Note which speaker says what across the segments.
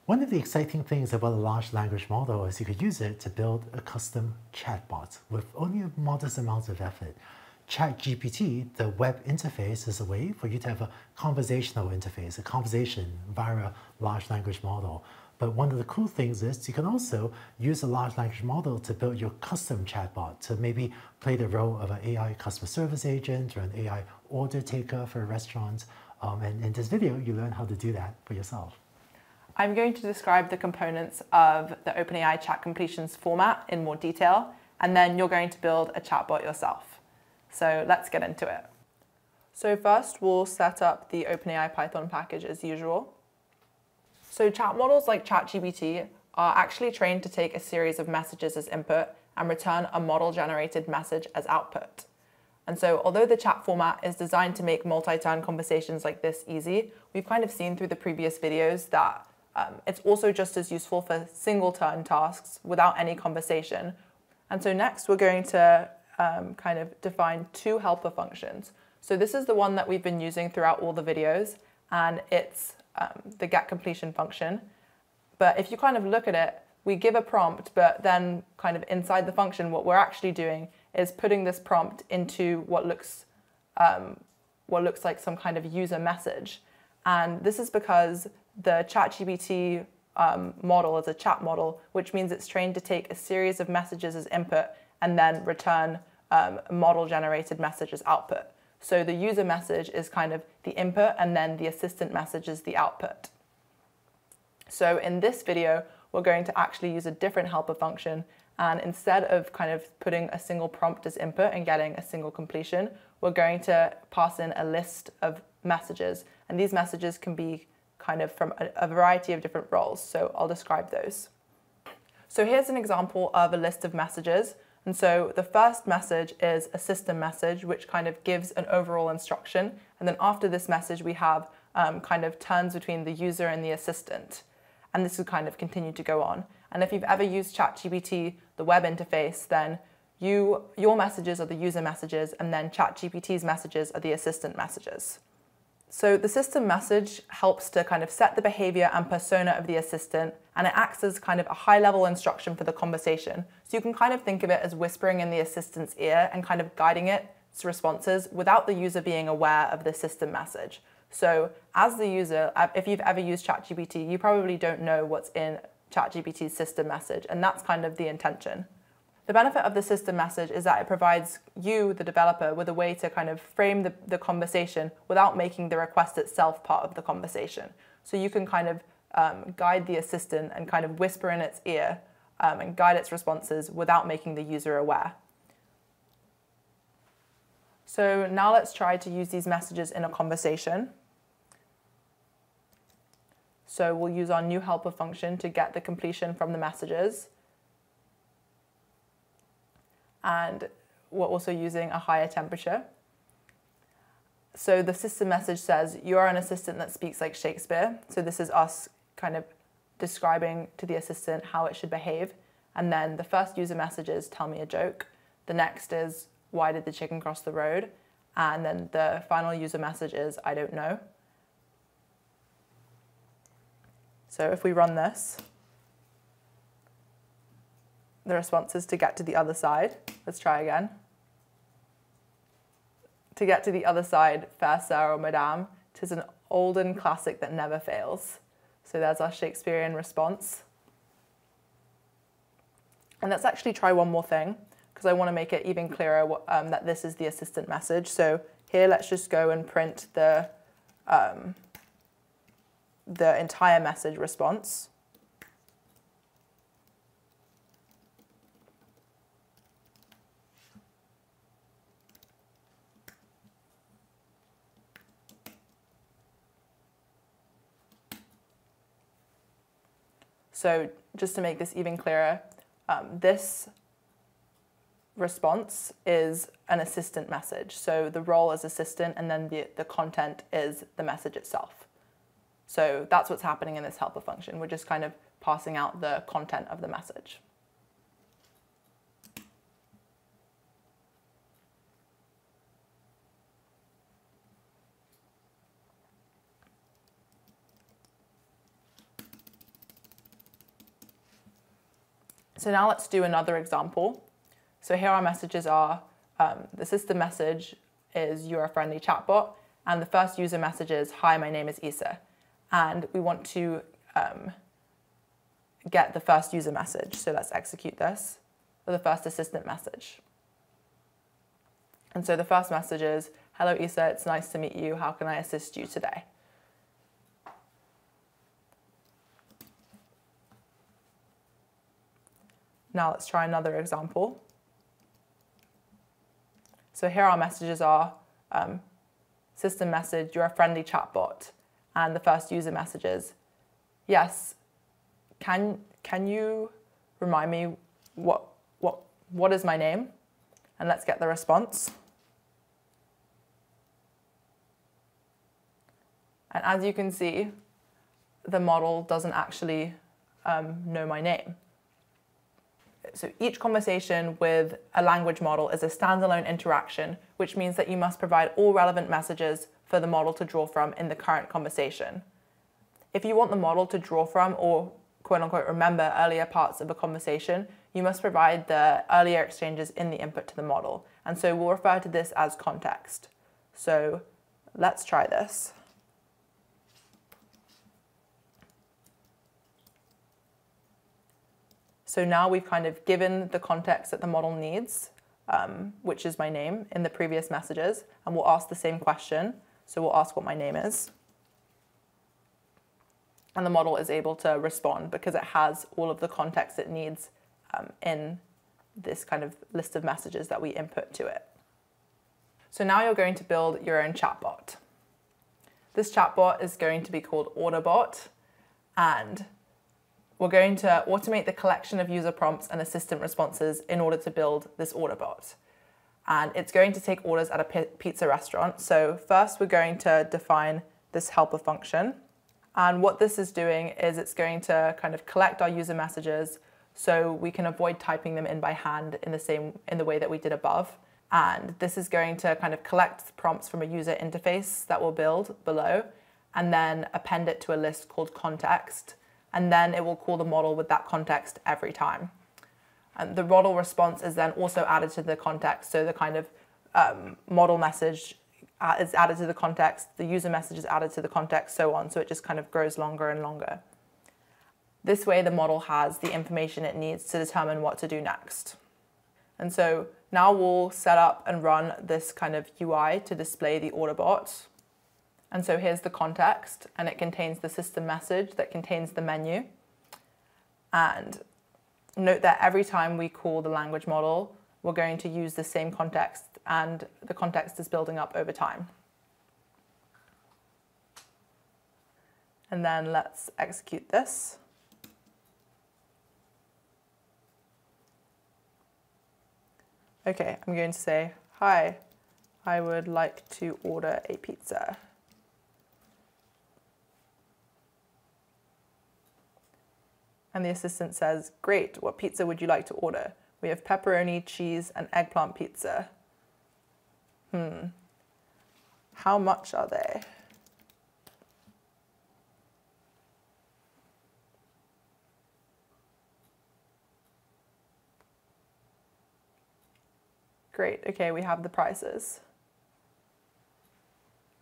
Speaker 1: One of the exciting things about a large language model is you could use it to build a custom chatbot with only a modest amount of effort. ChatGPT, the web interface, is a way for you to have a conversational interface, a conversation via a large language model. But one of the cool things is you can also use a large language model to build your custom chatbot to maybe play the role of an AI customer service agent or an AI order taker for a restaurant. And in this video, you learn how to do that for yourself.
Speaker 2: I'm going to describe the components of the OpenAI chat completions format in more detail, and then you're going to build a chatbot yourself. So let's get into it. So first, we'll set up the OpenAI Python package as usual. So chat models like ChatGPT are actually trained to take a series of messages as input and return a model-generated message as output. And so although the chat format is designed to make multi-turn conversations like this easy, we've kind of seen through the previous videos that it's also just as useful for single-turn tasks without any conversation. And so next, we're going to kind of define two helper functions. So this is the one that we've been using throughout all the videos, and it's the get completion function. But if you kind of look at it, we give a prompt, but then kind of inside the function, what we're actually doing is putting this prompt into what looks like some kind of user message. And this is because the ChatGPT model is a chat model, which means it's trained to take a series of messages as input and then return a model-generated message as output. So the user message is kind of the input, and then the assistant message is the output. So in this video, we're going to actually use a different helper function, and instead of kind of putting a single prompt as input and getting a single completion, we're going to pass in a list of messages, and these messages can be kind of from a variety of different roles. So I'll describe those. So here's an example of a list of messages. And so the first message is a system message, which kind of gives an overall instruction. And then after this message, we have kind of turns between the user and the assistant. And this will kind of continue to go on. And if you've ever used ChatGPT, the web interface, then your messages are the user messages, and then ChatGPT's messages are the assistant messages. So the system message helps to kind of set the behavior and persona of the assistant, and it acts as kind of a high-level instruction for the conversation. So you can kind of think of it as whispering in the assistant's ear and kind of guiding its responses without the user being aware of the system message. So as the user, if you've ever used ChatGPT, you probably don't know what's in ChatGPT's system message, and that's kind of the intention. The benefit of the system message is that it provides you, the developer, with a way to kind of frame the conversation without making the request itself part of the conversation. So you can kind of guide the assistant and kind of whisper in its ear and guide its responses without making the user aware. So now let's try to use these messages in a conversation. So we'll use our new helper function to get the completion from the messages. And we're also using a higher temperature. So the system message says, you are an assistant that speaks like Shakespeare. So this is us kind of describing to the assistant how it should behave. And then the first user message is, tell me a joke. The next is, why did the chicken cross the road? And then the final user message is, I don't know. So if we run this, the response is to get to the other side. Let's try again. To get to the other side, fair sir or madame, 'tis an olden classic that never fails. So there's our Shakespearean response. And let's actually try one more thing, because I want to make it even clearer that this is the assistant message. So here, let's just go and print the entire message response. So just to make this even clearer, this response is an assistant message. So the role is assistant, and then the content is the message itself. So that's what's happening in this helper function. We're just kind of passing out the content of the message. So now let's do another example. So here our messages are, the system message is you're a friendly chatbot, and the first user message is, hi, my name is Isa. And we want to get the first user message. So let's execute this for the first assistant message. And so the first message is, hello Isa, it's nice to meet you. How can I assist you today? Now let's try another example. So here our messages are, system message, you're a friendly chatbot. And the first user message is, yes, can you remind me what is my name? And let's get the response. And as you can see, the model doesn't actually know my name. So each conversation with a language model is a standalone interaction, which means that you must provide all relevant messages for the model to draw from in the current conversation. If you want the model to draw from or quote unquote remember earlier parts of a conversation, you must provide the earlier exchanges in the input to the model. And so we'll refer to this as context. So let's try this. So now we've kind of given the context that the model needs, which is my name, in the previous messages, and we'll ask the same question. So we'll ask what my name is. And the model is able to respond because it has all of the context it needs in this kind of list of messages that we input to it. So now you're going to build your own chatbot. This chatbot is going to be called OrderBot, and we're going to automate the collection of user prompts and assistant responses in order to build this OrderBot. And it's going to take orders at a pizza restaurant. So first we're going to define this helper function. And what this is doing is it's going to kind of collect our user messages so we can avoid typing them in by hand in the way that we did above. And this is going to kind of collect prompts from a user interface that we'll build below and then append it to a list called context. And then it will call the model with that context every time. And the model response is then also added to the context. So the kind of model message is added to the context, the user message is added to the context, so on. So it just kind of grows longer and longer. This way the model has the information it needs to determine what to do next. And so now we'll set up and run this kind of UI to display the OrderBot. And so here's the context, and it contains the system message that contains the menu. And note that every time we call the language model, we're going to use the same context, and the context is building up over time. And then let's execute this. Okay, I'm going to say, hi, I would like to order a pizza. And the assistant says, great, what pizza would you like to order? We have pepperoni, cheese, and eggplant pizza. How much are they? Great, okay, we have the prices.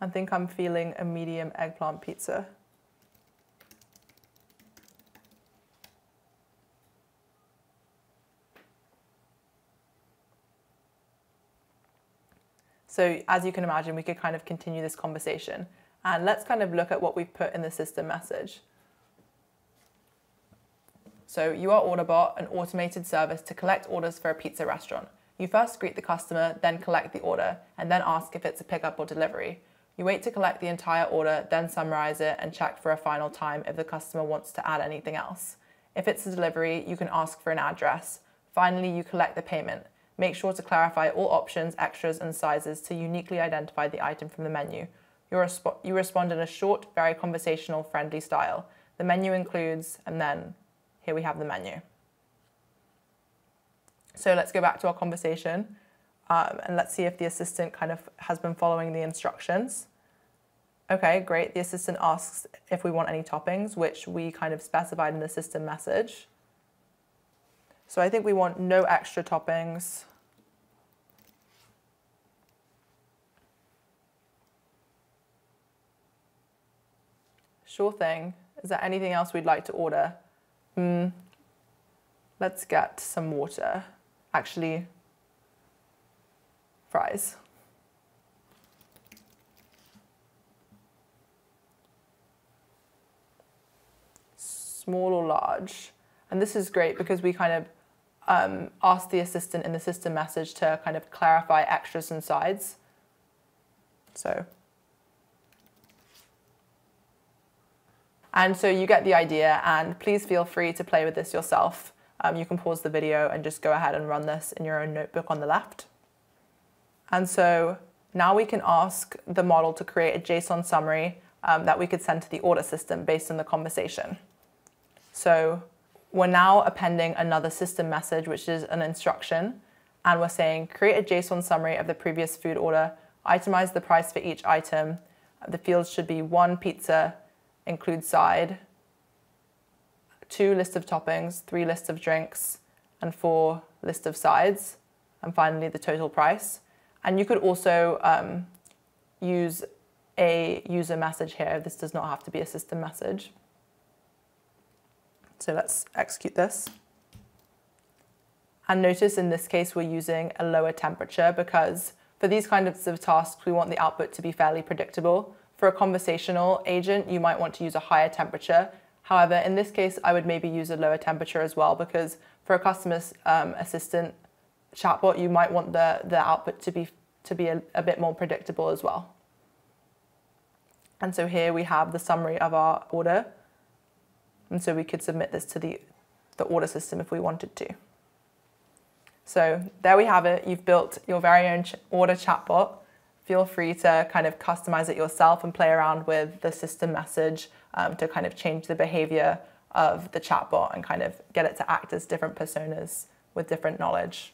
Speaker 2: I think I'm feeling a medium eggplant pizza. So as you can imagine, we could kind of continue this conversation. And let's kind of look at what we've put in the system message. So you are OrderBot, an automated service to collect orders for a pizza restaurant. You first greet the customer, then collect the order, and then ask if it's a pickup or delivery. You wait to collect the entire order, then summarize it and check for a final time if the customer wants to add anything else. If it's a delivery, you can ask for an address. Finally, you collect the payment. Make sure to clarify all options, extras, and sizes to uniquely identify the item from the menu. You respond in a short, very conversational, friendly style. The menu includes, and then here we have the menu. So let's go back to our conversation and let's see if the assistant kind of has been following the instructions. Okay, great. The assistant asks if we want any toppings, which we kind of specified in the system message. So I think we want no extra toppings. Sure thing. Is there anything else we'd like to order? Let's get some water. Actually, fries. Small or large? And this is great because we kind of ask the assistant in the system message to kind of clarify extras and sides. And so you get the idea, and please feel free to play with this yourself. You can pause the video and just go ahead and run this in your own notebook on the left. And so now we can ask the model to create a JSON summary that we could send to the order system based on the conversation. So we're now appending another system message, which is an instruction, and we're saying create a JSON summary of the previous food order, itemize the price for each item. The fields should be 1 pizza, include side, 2 list of toppings, 3 lists of drinks, and 4 list of sides, and finally the total price. And you could also use a user message here. This does not have to be a system message. So let's execute this. And notice in this case, we're using a lower temperature because for these kinds of tasks, we want the output to be fairly predictable. For a conversational agent, you might want to use a higher temperature. However, in this case, I would maybe use a lower temperature as well, because for a customer assistant chatbot, you might want the output to be a bit more predictable as well. And so here we have the summary of our order. And so we could submit this to the order system if we wanted to. So there we have it. You've built your very own order chatbot. Feel free to kind of customize it yourself and play around with the system message to kind of change the behavior of the chatbot and kind of get it to act as different personas with different knowledge.